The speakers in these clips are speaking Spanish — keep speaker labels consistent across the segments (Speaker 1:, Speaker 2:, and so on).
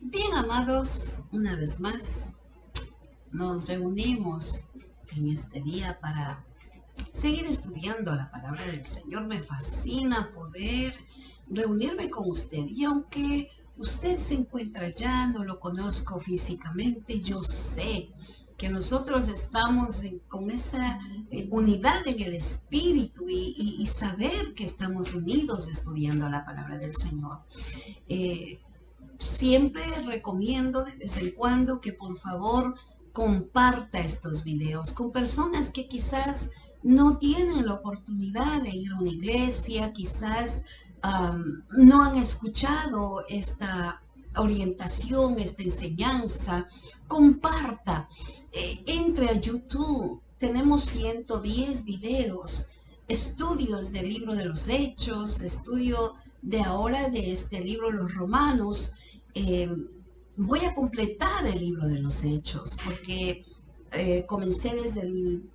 Speaker 1: Bien, amados, una vez más nos reunimos en este día para seguir estudiando la palabra del Señor. Me fascina poder reunirme con usted y aunque usted se encuentra allá, no lo conozco físicamente, yo sé que nosotros estamos con esa unidad en el espíritu y saber que estamos unidos estudiando la palabra del Señor. Eh, Siempre recomiendo de vez en cuando que por favor comparta estos videos con personas que quizás no tienen la oportunidad de ir a una iglesia, quizás no han escuchado esta orientación, esta enseñanza. Comparta. Entre a YouTube. Tenemos 110 videos, estudios del libro de los Hechos, estudio de ahora de este libro Los Romanos. eh, Voy a completar el libro de los Hechos porque comencé desde el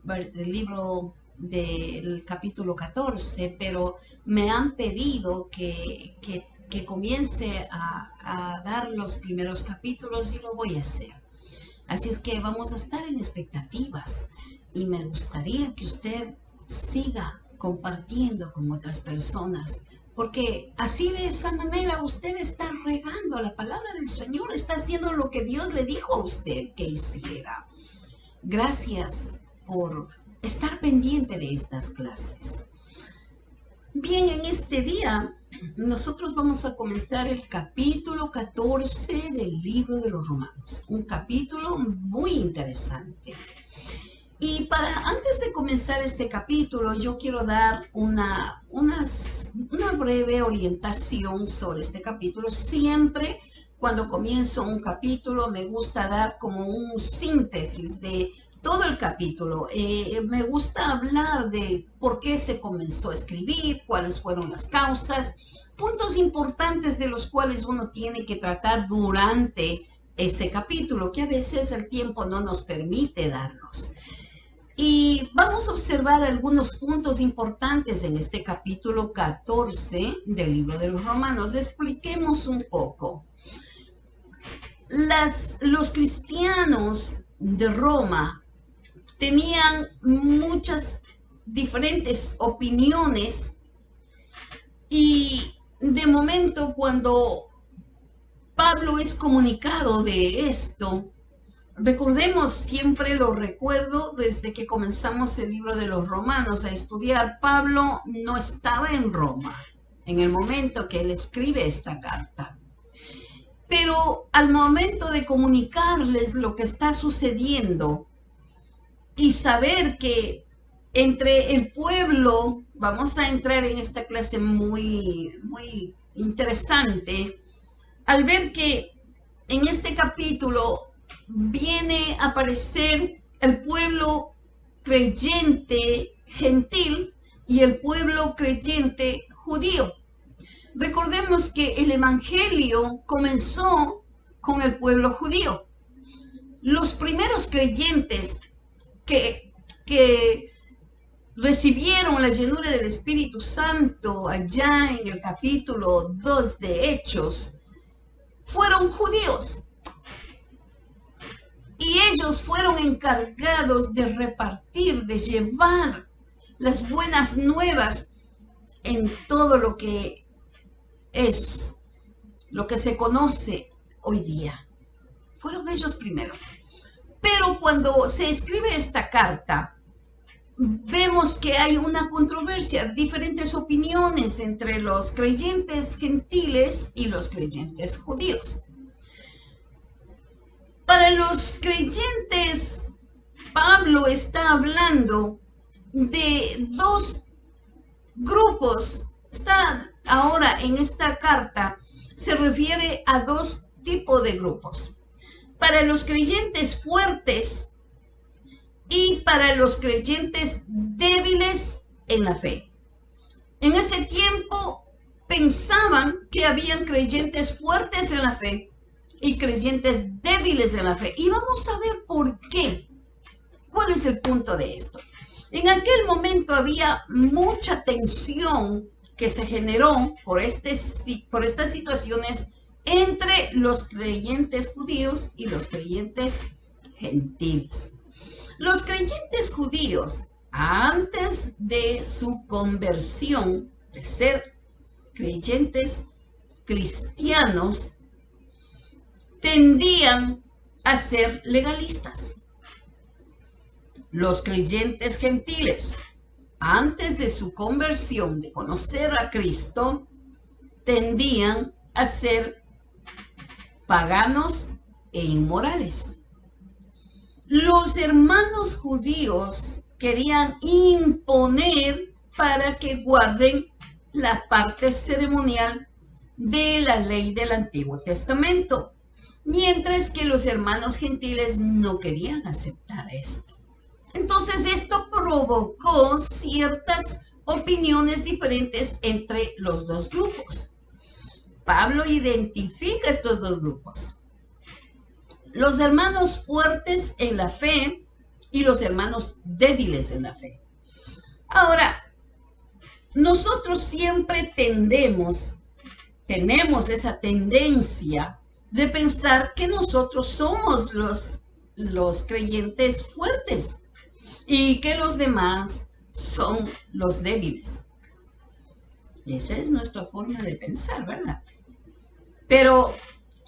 Speaker 1: libro del capítulo 14, pero me han pedido que comience a dar los primeros capítulos y lo voy a hacer. Así es que vamos a estar en expectativas y me gustaría que usted siga compartiendo con otras personas, porque así de esa manera usted está regando la palabra del Señor, está haciendo lo que Dios le dijo a usted que hiciera. Gracias por estar pendiente de estas clases. Bien, en este día nosotros vamos a comenzar el capítulo 14 del libro de los Romanos, un capítulo muy interesante. Y antes de comenzar este capítulo, yo quiero dar una breve orientación sobre este capítulo. Siempre cuando comienzo un capítulo me gusta dar como un síntesis de todo el capítulo. Me gusta hablar de por qué se comenzó a escribir, cuáles fueron las causas, puntos importantes de los cuales uno tiene que tratar durante ese capítulo, que a veces el tiempo no nos permite darnos. Y vamos a observar algunos puntos importantes en este capítulo 14 del libro de los Romanos. Expliquemos un poco. Los cristianos de Roma tenían muchas diferentes opiniones y de momento cuando Pablo es comunicado de esto, recordemos, siempre lo recuerdo desde que comenzamos el libro de los Romanos a estudiar, Pablo no estaba en Roma en el momento que él escribe esta carta. Pero al momento de comunicarles lo que está sucediendo y saber que entre el pueblo, vamos a entrar en esta clase muy interesante, al ver que en este capítulo viene a aparecer el pueblo creyente gentil y el pueblo creyente judío. Recordemos que el evangelio comenzó con el pueblo judío. Los primeros creyentes que recibieron la llenura del Espíritu Santo allá en el capítulo 2 de Hechos fueron judíos. Y ellos fueron encargados de repartir, de llevar las buenas nuevas en todo lo que es, lo que se conoce hoy día. Fueron ellos primero. Pero cuando se escribe esta carta, vemos que hay una controversia, diferentes opiniones entre los creyentes gentiles y los creyentes judíos. Para los creyentes, Pablo está hablando de dos grupos. Está ahora en esta carta, se refiere a dos tipos de grupos. Para los creyentes fuertes y para los creyentes débiles en la fe. En ese tiempo pensaban que habían creyentes fuertes en la fe y creyentes débiles en la fe. Y vamos a ver por qué. ¿Cuál es el punto de esto? En aquel momento había mucha tensión que se generó por estas situaciones entre los creyentes judíos y los creyentes gentiles. Los creyentes judíos, antes de su conversión, de ser creyentes cristianos, tendían a ser legalistas. Los creyentes gentiles, antes de su conversión, de conocer a Cristo, tendían a ser paganos e inmorales. Los hermanos judíos querían imponer para que guarden la parte ceremonial de la ley del Antiguo Testamento, mientras que los hermanos gentiles no querían aceptar esto. Entonces esto provocó ciertas opiniones diferentes entre los dos grupos. Pablo identifica estos dos grupos: los hermanos fuertes en la fe y los hermanos débiles en la fe. Ahora, nosotros siempre tenemos esa tendencia de pensar que nosotros somos los creyentes fuertes y que los demás son los débiles. Esa es nuestra forma de pensar, ¿verdad? Pero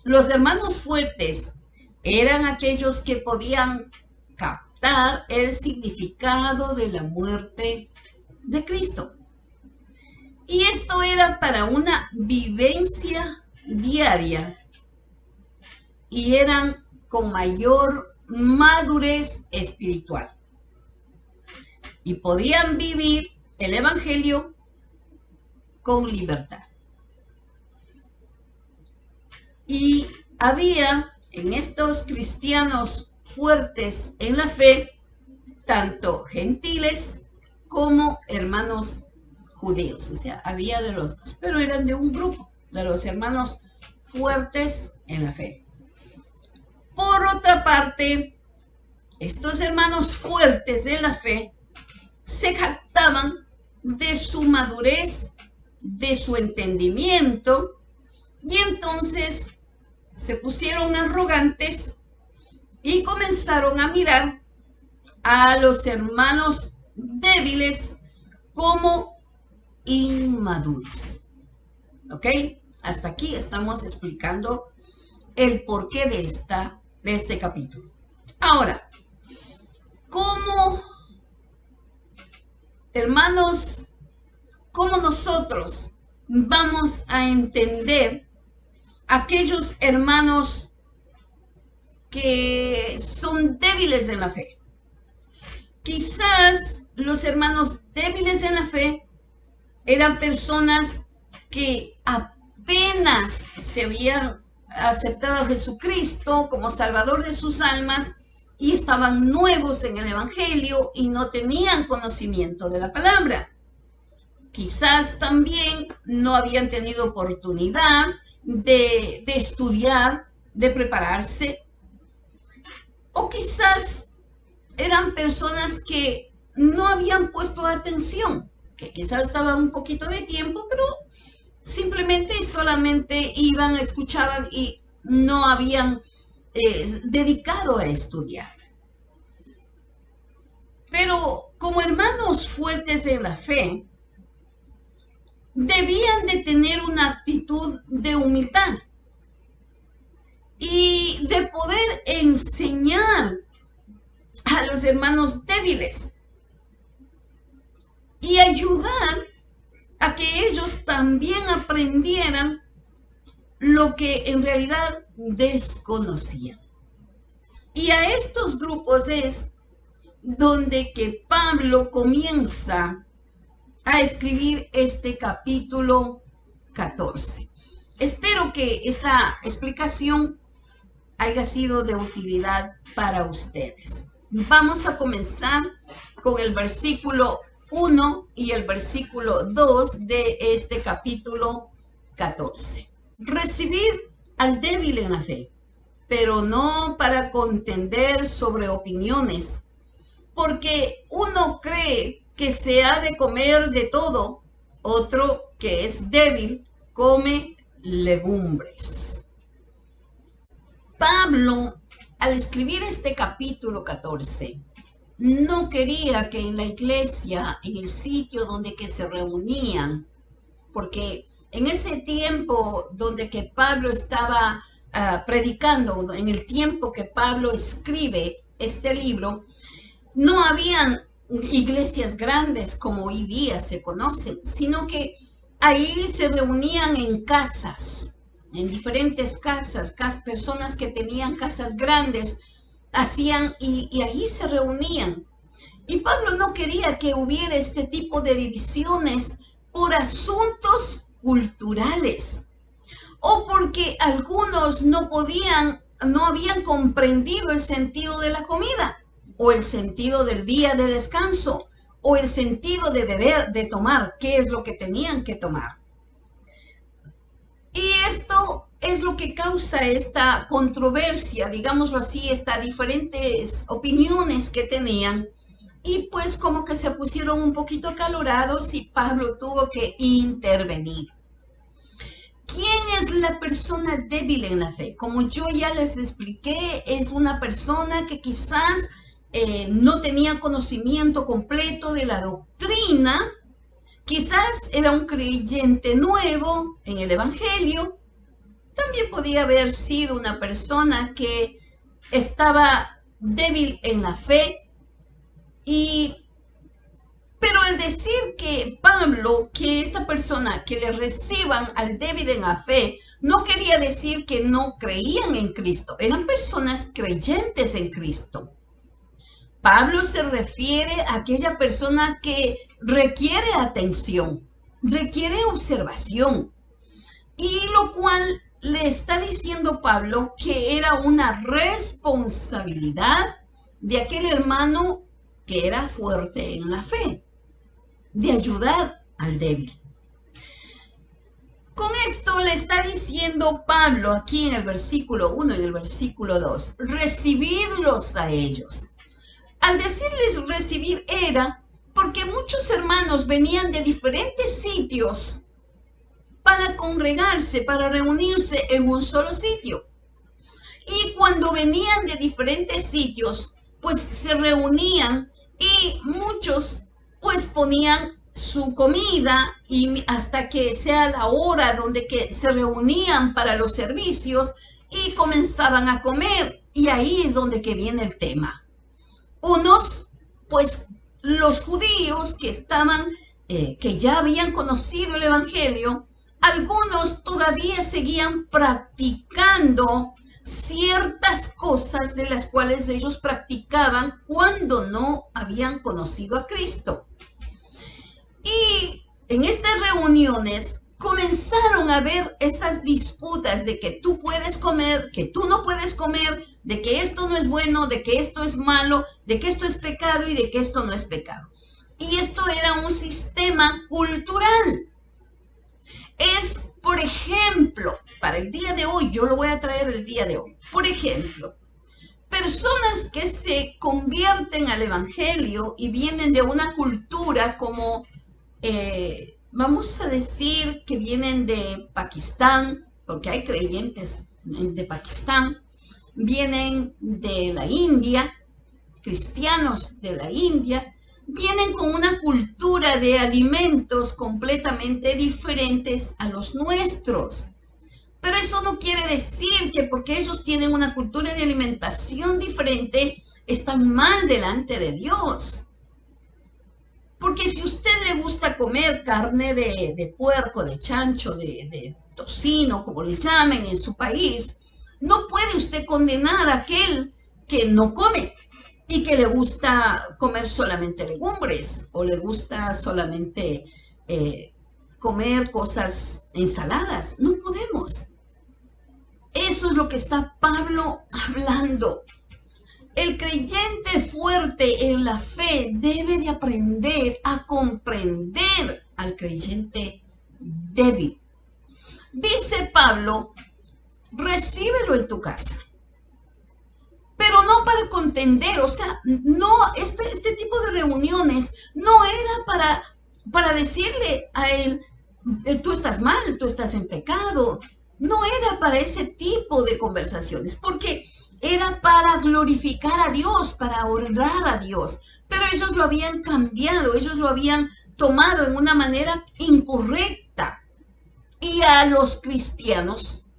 Speaker 1: los hermanos fuertes eran aquellos que podían captar el significado de la muerte de Cristo. Y esto era para una vivencia diaria y eran con mayor madurez espiritual. Y podían vivir el Evangelio con libertad. Y había en estos cristianos fuertes en la fe, tanto gentiles como hermanos judíos. O sea, había de los dos, pero eran de un grupo, de los hermanos fuertes en la fe. Por otra parte, estos hermanos fuertes en la fe se jactaban de su madurez, de su entendimiento, y entonces se pusieron arrogantes y comenzaron a mirar a los hermanos débiles como inmaduros. ¿Ok? Hasta aquí estamos explicando el porqué de este capítulo. Ahora, hermanos, ¿cómo nosotros vamos a entender aquellos hermanos que son débiles en la fe? Quizás los hermanos débiles en la fe eran personas que apenas se habían aceptado a Jesucristo como Salvador de sus almas y estaban nuevos en el Evangelio y no tenían conocimiento de la palabra. Quizás también no habían tenido oportunidad de estudiar, de prepararse. O quizás eran personas que no habían puesto atención, que quizás estaban un poquito de tiempo, pero simplemente y solamente iban, escuchaban y no habían dedicado a estudiar. Pero como hermanos fuertes en la fe, debían de tener una actitud de humildad y de poder enseñar a los hermanos débiles y ayudar a que ellos también aprendieran lo que en realidad desconocían. Y a estos grupos es donde que Pablo comienza a escribir este capítulo 14. Espero que esta explicación haya sido de utilidad para ustedes. Vamos a comenzar con el versículo 1 y el versículo 2 de este capítulo 14. Recibid al débil en la fe, pero no para contender sobre opiniones, porque uno cree que se ha de comer de todo, otro que es débil come legumbres. Pablo, al escribir este capítulo 14, no quería que en la iglesia, en el sitio donde que se reunían, porque en ese tiempo donde que Pablo estaba predicando, en el tiempo que Pablo escribe este libro, no habían iglesias grandes como hoy día se conocen, sino que ahí se reunían en casas, en diferentes casas, personas que tenían casas grandes, hacían y ahí se reunían. Y Pablo no quería que hubiera este tipo de divisiones por asuntos culturales o porque algunos no habían comprendido el sentido de la comida o el sentido del día de descanso o el sentido de beber, de tomar, qué es lo que tenían que tomar. Y esto es lo que causa esta controversia, digámoslo así, estas diferentes opiniones que tenían. Y pues como que se pusieron un poquito acalorados y Pablo tuvo que intervenir. ¿Quién es la persona débil en la fe? Como yo ya les expliqué, es una persona que quizás no tenía conocimiento completo de la doctrina, quizás era un creyente nuevo en el Evangelio, también podía haber sido una persona que estaba débil en la fe, pero al decir que Pablo, que esta persona que le reciban al débil en la fe, no quería decir que no creían en Cristo, eran personas creyentes en Cristo. Pablo se refiere a aquella persona que requiere atención, requiere observación, y lo cual le está diciendo Pablo que era una responsabilidad de aquel hermano que era fuerte en la fe, de ayudar al débil. Con esto le está diciendo Pablo aquí en el versículo 1 y en el versículo 2, recibidlos a ellos. Al decirles recibir era porque muchos hermanos venían de diferentes sitios para congregarse, para reunirse en un solo sitio. Y cuando venían de diferentes sitios, pues se reunían y muchos pues ponían su comida y hasta que sea la hora donde que se reunían para los servicios y comenzaban a comer. Y ahí es donde que viene el tema. Unos, pues los judíos que estaban, que ya habían conocido el Evangelio, algunos todavía seguían practicando ciertas cosas de las cuales ellos practicaban cuando no habían conocido a Cristo. Y en estas reuniones comenzaron a ver esas disputas de que tú puedes comer, que tú no puedes comer, de que esto no es bueno, de que esto es malo, de que esto es pecado y de que esto no es pecado. Y esto era un sistema cultural. Es, por ejemplo, para el día de hoy, yo lo voy a traer el día de hoy. Por ejemplo, personas que se convierten al Evangelio y vienen de una cultura como, vamos a decir que vienen de Pakistán, porque hay creyentes de Pakistán, vienen de la India, cristianos de la India, vienen con una cultura de alimentos completamente diferentes a los nuestros. Pero eso no quiere decir que porque ellos tienen una cultura de alimentación diferente, están mal delante de Dios. Porque si a usted le gusta comer carne de puerco, de chancho, de tocino, como le llamen en su país, no puede usted condenar a aquel que no come y que le gusta comer solamente legumbres o le gusta solamente comer cosas ensaladas. No podemos. Eso es lo que está Pablo hablando. El creyente fuerte en la fe debe de aprender a comprender al creyente débil. Dice Pablo, recíbelo en tu casa. Pero no para contender, o sea, no, este tipo de reuniones no era para decirle a él, tú estás mal, tú estás en pecado, no era para ese tipo de conversaciones, porque era para glorificar a Dios, para honrar a Dios. Pero ellos lo habían cambiado, ellos lo habían tomado en una manera incorrecta. Y a los cristianos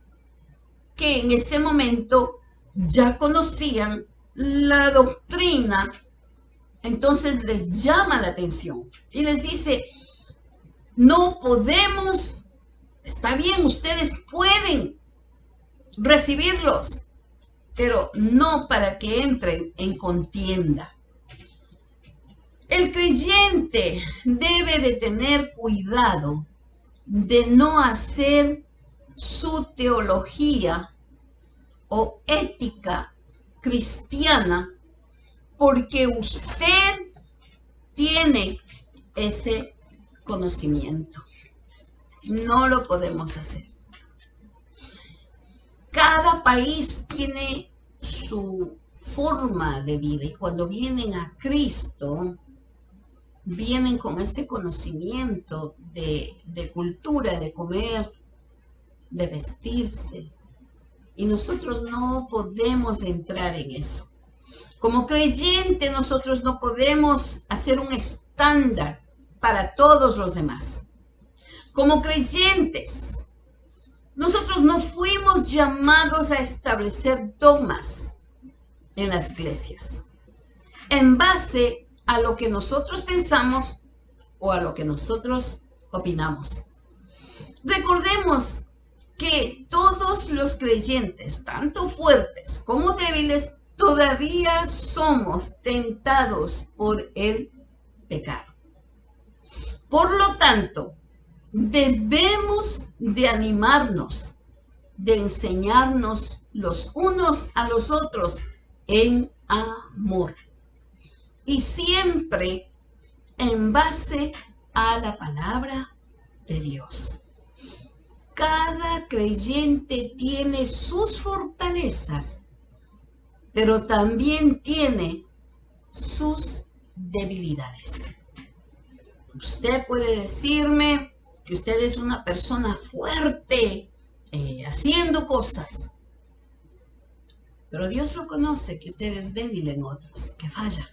Speaker 1: que en ese momento ya conocían la doctrina, entonces les llama la atención y les dice, no podemos, está bien, ustedes pueden recibirlos, pero no para que entren en contienda. El creyente debe de tener cuidado de no hacer su teología o ética cristiana porque usted tiene ese conocimiento. No lo podemos hacer. Cada país tiene su forma de vida y cuando vienen a Cristo, vienen con ese conocimiento de cultura, de comer, de vestirse. Y nosotros no podemos entrar en eso. Como creyente, nosotros no podemos hacer un estándar para todos los demás. Como creyentes, nosotros no fuimos llamados a establecer dogmas en las iglesias en base a lo que nosotros pensamos o a lo que nosotros opinamos. Recordemos que todos los creyentes, tanto fuertes como débiles, todavía somos tentados por el pecado. Por lo tanto, debemos de animarnos, de enseñarnos los unos a los otros en amor. Y siempre en base a la palabra de Dios. Cada creyente tiene sus fortalezas, pero también tiene sus debilidades. Usted puede decirme que usted es una persona fuerte, haciendo cosas, pero Dios lo conoce, que usted es débil en otros, que falla.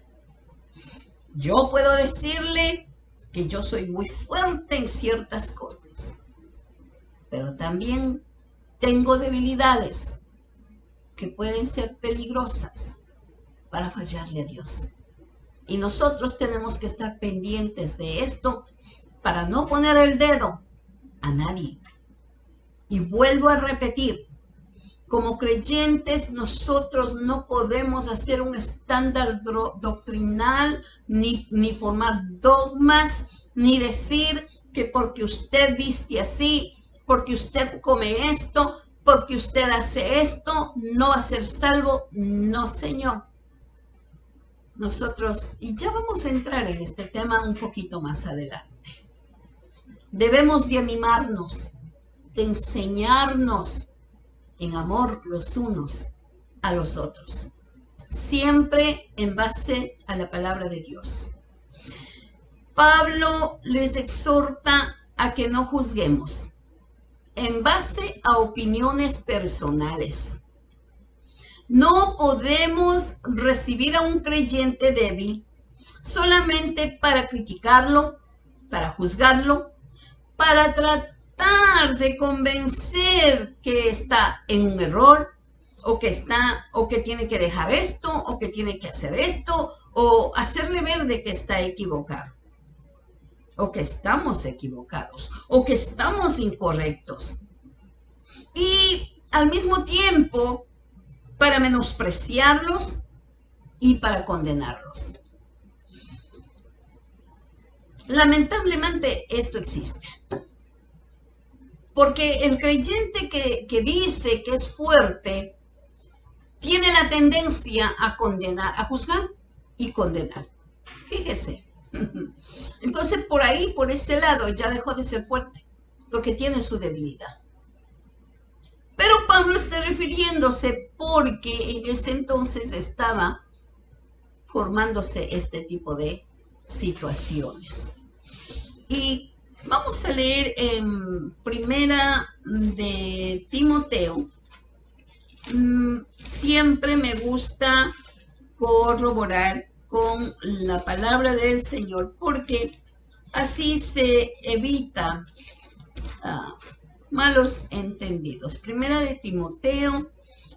Speaker 1: Yo puedo decirle que yo soy muy fuerte en ciertas cosas, pero también tengo debilidades que pueden ser peligrosas para fallarle a Dios. Y nosotros tenemos que estar pendientes de esto para no poner el dedo a nadie. Y vuelvo a repetir, como creyentes nosotros no podemos hacer un estándar doctrinal, ni formar dogmas, ni decir que porque usted viste así, porque usted come esto, porque usted hace esto, no va a ser salvo. No, Señor. Nosotros, y ya vamos a entrar en este tema un poquito más adelante, debemos de animarnos, de enseñarnos en amor los unos a los otros, siempre en base a la palabra de Dios. Pablo les exhorta a que no juzguemos en base a opiniones personales. No podemos recibir a un creyente débil solamente para criticarlo, para juzgarlo, para tratar de convencer que está en un error, o que tiene que dejar esto, o que tiene que hacer esto, o hacerle ver de que está equivocado, o que estamos equivocados, o que estamos incorrectos. Y al mismo tiempo, para menospreciarlos y para condenarlos. Lamentablemente esto existe. Porque el creyente que dice que es fuerte, tiene la tendencia a condenar, a juzgar y condenar. Fíjese. Entonces por ahí, por este lado, ya dejó de ser fuerte, porque tiene su debilidad. Pero Pablo está refiriéndose porque en ese entonces estaba formándose este tipo de situaciones. Y Vamos a leer en Primera de Timoteo. Siempre me gusta corroborar con la palabra del Señor porque así se evita malos entendidos. Primera de Timoteo,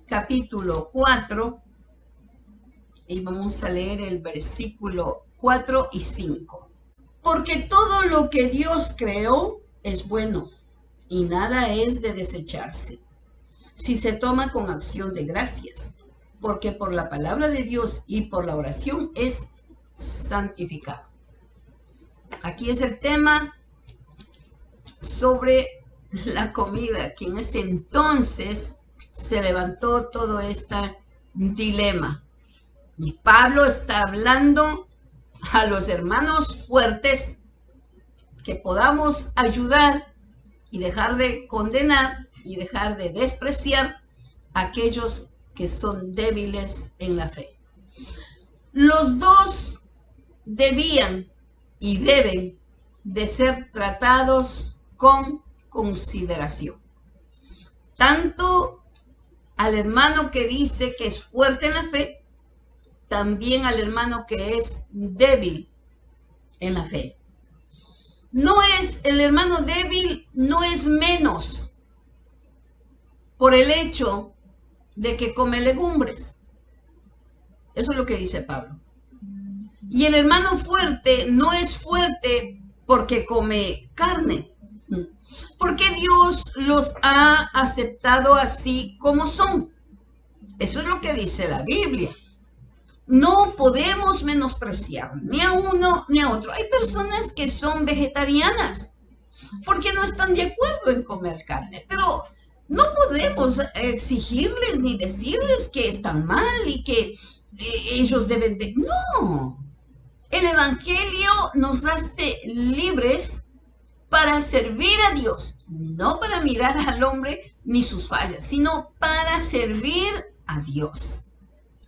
Speaker 1: capítulo 4, y vamos a leer el versículo 4 y 5. Porque todo lo que Dios creó es bueno y nada es de desecharse si se toma con acción de gracias, porque por la palabra de Dios y por la oración es santificado. Aquí es el tema sobre la comida, que en ese entonces se levantó todo este dilema. Y Pablo está hablando a los hermanos fuertes que podamos ayudar y dejar de condenar y dejar de despreciar a aquellos que son débiles en la fe. Los dos debían y deben de ser tratados con consideración. Tanto al hermano que dice que es fuerte en la fe, también al hermano que es débil en la fe. El hermano débil no es menos por el hecho de que come legumbres. Eso es lo que dice Pablo. Y el hermano fuerte no es fuerte porque come carne, porque Dios los ha aceptado así como son. Eso es lo que dice la Biblia. No podemos menospreciar ni a uno ni a otro. Hay personas que son vegetarianas porque no están de acuerdo en comer carne, pero no podemos exigirles ni decirles que están mal y que ellos deben de... No, el Evangelio nos hace libres para servir a Dios, no para mirar al hombre ni sus fallas, sino para servir a Dios.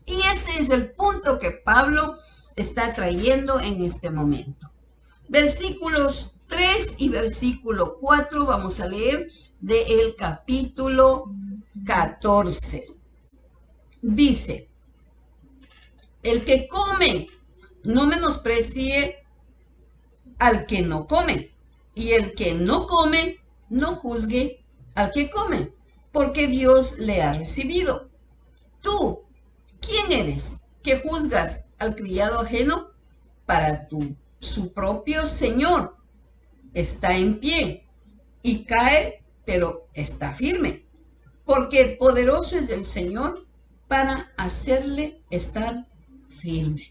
Speaker 1: Y ese es el punto que Pablo está trayendo en este momento. Versículos 3 y versículo 4 vamos a leer del capítulo 14. Dice, el que come no menosprecie al que no come, y el que no come no juzgue al que come, porque Dios le ha recibido. Tú, ¿quién eres que juzgas al criado ajeno? Para su propio Señor está en pie y cae, pero está firme, porque poderoso es el Señor para hacerle estar firme.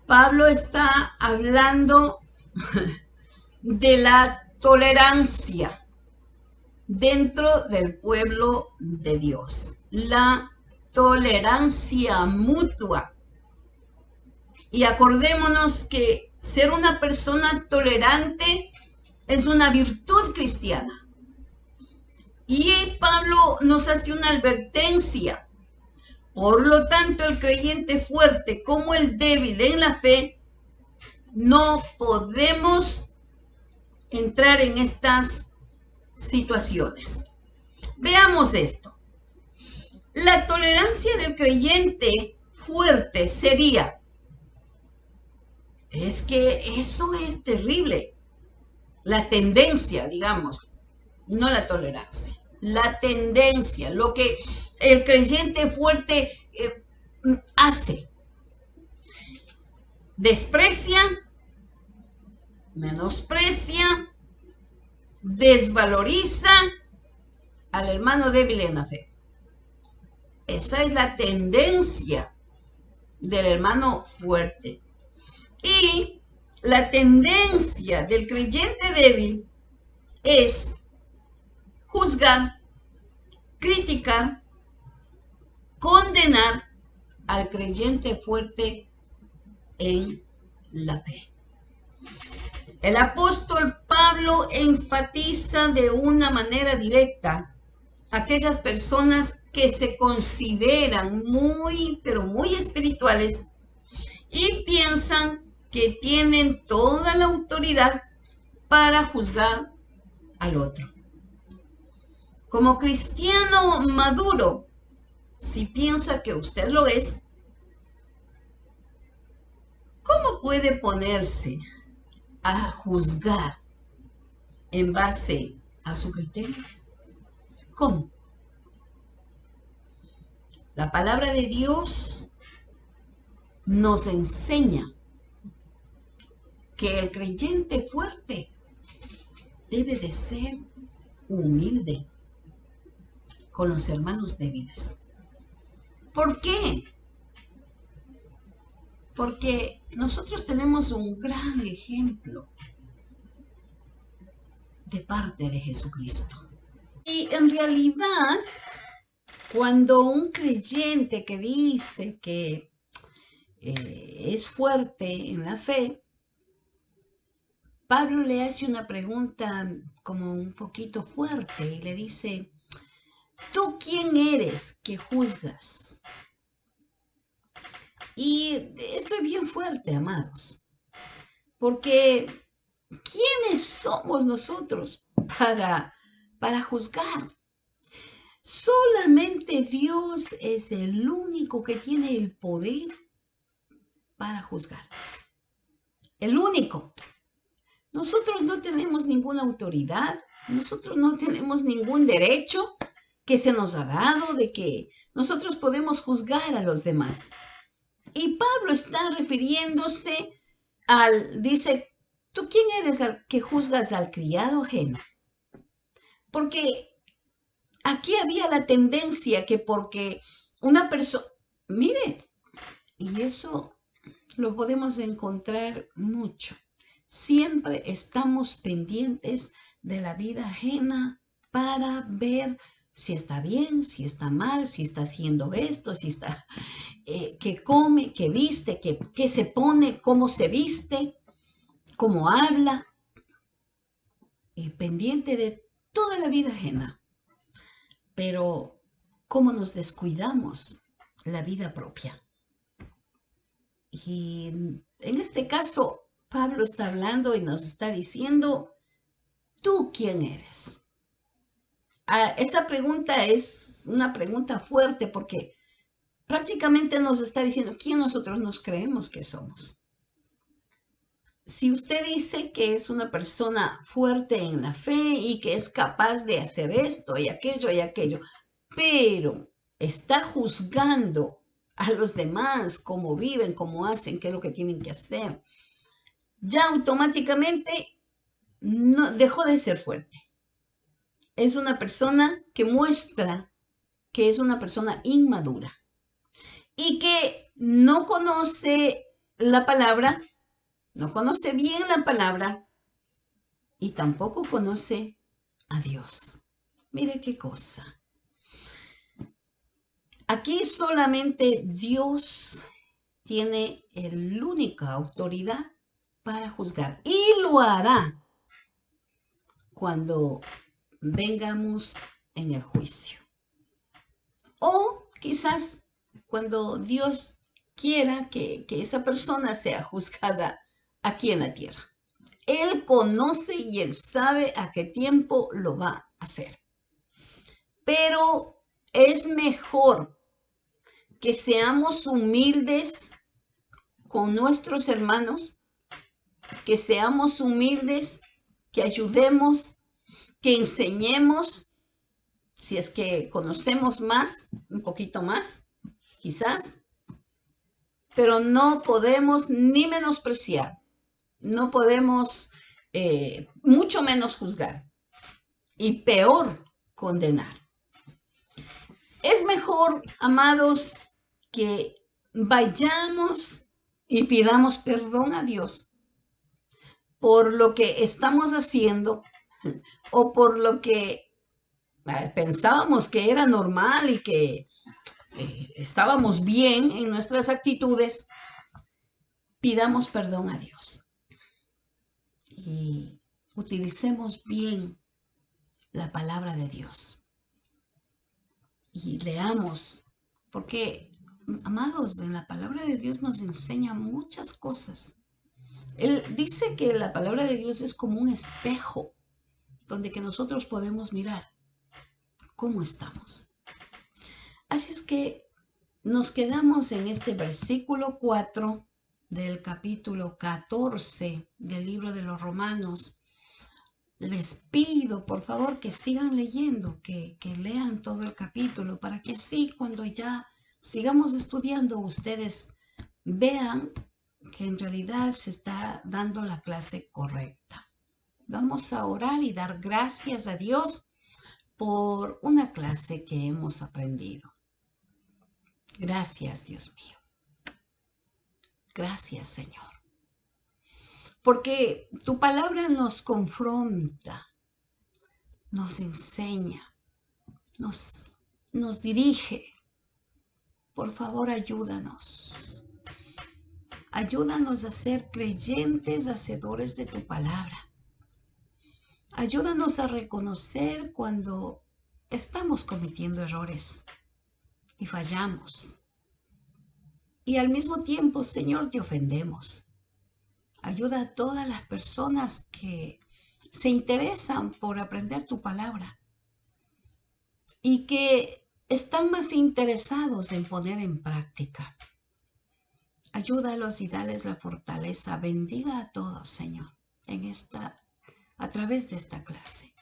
Speaker 1: Pablo está hablando de la tolerancia dentro del pueblo de Dios. La tolerancia mutua. Y acordémonos que ser una persona tolerante es una virtud cristiana. Y Pablo nos hace una advertencia. Por lo tanto, el creyente fuerte como el débil en la fe, no podemos entrar en estas situaciones. Veamos esto. La tolerancia del creyente fuerte sería, es que eso es terrible. La tendencia, digamos, no la tolerancia. La tendencia, lo que el creyente fuerte hace. Desprecia, menosprecia, desvaloriza al hermano débil en la fe. Esa es la tendencia del hermano fuerte. Y la tendencia del creyente débil es juzgar, criticar, condenar al creyente fuerte en la fe. El apóstol Pablo enfatiza de una manera directa a aquellas personas que se consideran muy, pero muy espirituales y piensan que tienen toda la autoridad para juzgar al otro. Como cristiano maduro, si piensa que usted lo es, ¿cómo puede ponerse a juzgar en base a su criterio? ¿Cómo? La palabra de Dios nos enseña que el creyente fuerte debe de ser humilde con los hermanos débiles. ¿Por qué? Porque nosotros tenemos un gran ejemplo de parte de Jesucristo. Y en realidad, cuando un creyente que dice que es fuerte en la fe, Pablo le hace una pregunta como un poquito fuerte y le dice, ¿tú quién eres que juzgas? Y esto es bien fuerte, amados, porque ¿quiénes somos nosotros para juzgar? Solamente Dios es el único que tiene el poder para juzgar. El único. Nosotros no tenemos ninguna autoridad, nosotros no tenemos ningún derecho que se nos ha dado de que nosotros podemos juzgar a los demás. Y Pablo está refiriéndose dice, ¿tú quién eres el que juzgas al criado ajeno? Porque aquí había la tendencia que porque una persona, mire, y eso lo podemos encontrar mucho. Siempre estamos pendientes de la vida ajena para ver si está bien, si está mal, si está haciendo esto, si está, qué come, qué viste, qué se pone, cómo se viste, cómo habla, y pendiente de toda la vida ajena. Pero, ¿cómo nos descuidamos la vida propia? Y en este caso, Pablo está hablando y nos está diciendo, ¿tú quién eres? Esa pregunta es una pregunta fuerte porque prácticamente nos está diciendo quién nosotros nos creemos que somos. Si usted dice que es una persona fuerte en la fe y que es capaz de hacer esto y aquello, pero está juzgando a los demás, cómo viven, cómo hacen, qué es lo que tienen que hacer, ya automáticamente no, dejó de ser fuerte. Es una persona que muestra que es una persona inmadura y que no conoce la palabra, no conoce bien la palabra y tampoco conoce a Dios. Mire qué cosa. Aquí solamente Dios tiene la única autoridad para juzgar y lo hará cuando vengamos en el juicio. O quizás cuando Dios quiera que esa persona sea juzgada aquí en la tierra. Él conoce y Él sabe a qué tiempo lo va a hacer. Pero es mejor que seamos humildes con nuestros hermanos, que seamos humildes, que ayudemos, que enseñemos, si es que conocemos más, un poquito más, quizás, pero no podemos ni menospreciar, no podemos mucho menos juzgar y peor condenar. Es mejor, amados, que vayamos y pidamos perdón a Dios por lo que estamos haciendo o por lo que pensábamos que era normal y que estábamos bien en nuestras actitudes. Pidamos perdón a Dios y utilicemos bien la palabra de Dios y leamos, porque, amados, en la palabra de Dios nos enseña muchas cosas Él dice que la palabra de Dios es como un espejo donde que nosotros podemos mirar cómo estamos. Así es que nos quedamos en este versículo 4 del capítulo 14 del libro de los Romanos. Les pido, por favor, que sigan leyendo, que lean todo el capítulo, para que así cuando ya sigamos estudiando, ustedes vean que en realidad se está dando la clase correcta. Vamos a orar y dar gracias a Dios por una clase que hemos aprendido. Gracias, Dios mío. Gracias, Señor. Porque tu palabra nos confronta, nos enseña, nos dirige. Por favor, ayúdanos. Ayúdanos a ser creyentes, hacedores de tu palabra. Ayúdanos a reconocer cuando estamos cometiendo errores y fallamos. Y al mismo tiempo, Señor, te ofendemos. Ayuda a todas las personas que se interesan por aprender tu palabra y que están más interesados en poner en práctica. Ayúdalos y dales la fortaleza. Bendiga a todos, Señor, a través de esta clase.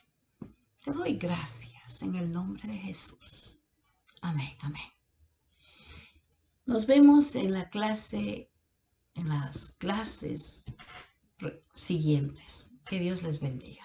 Speaker 1: Te doy gracias en el nombre de Jesús. Amén, amén. Nos vemos en las clases siguientes. Que Dios les bendiga.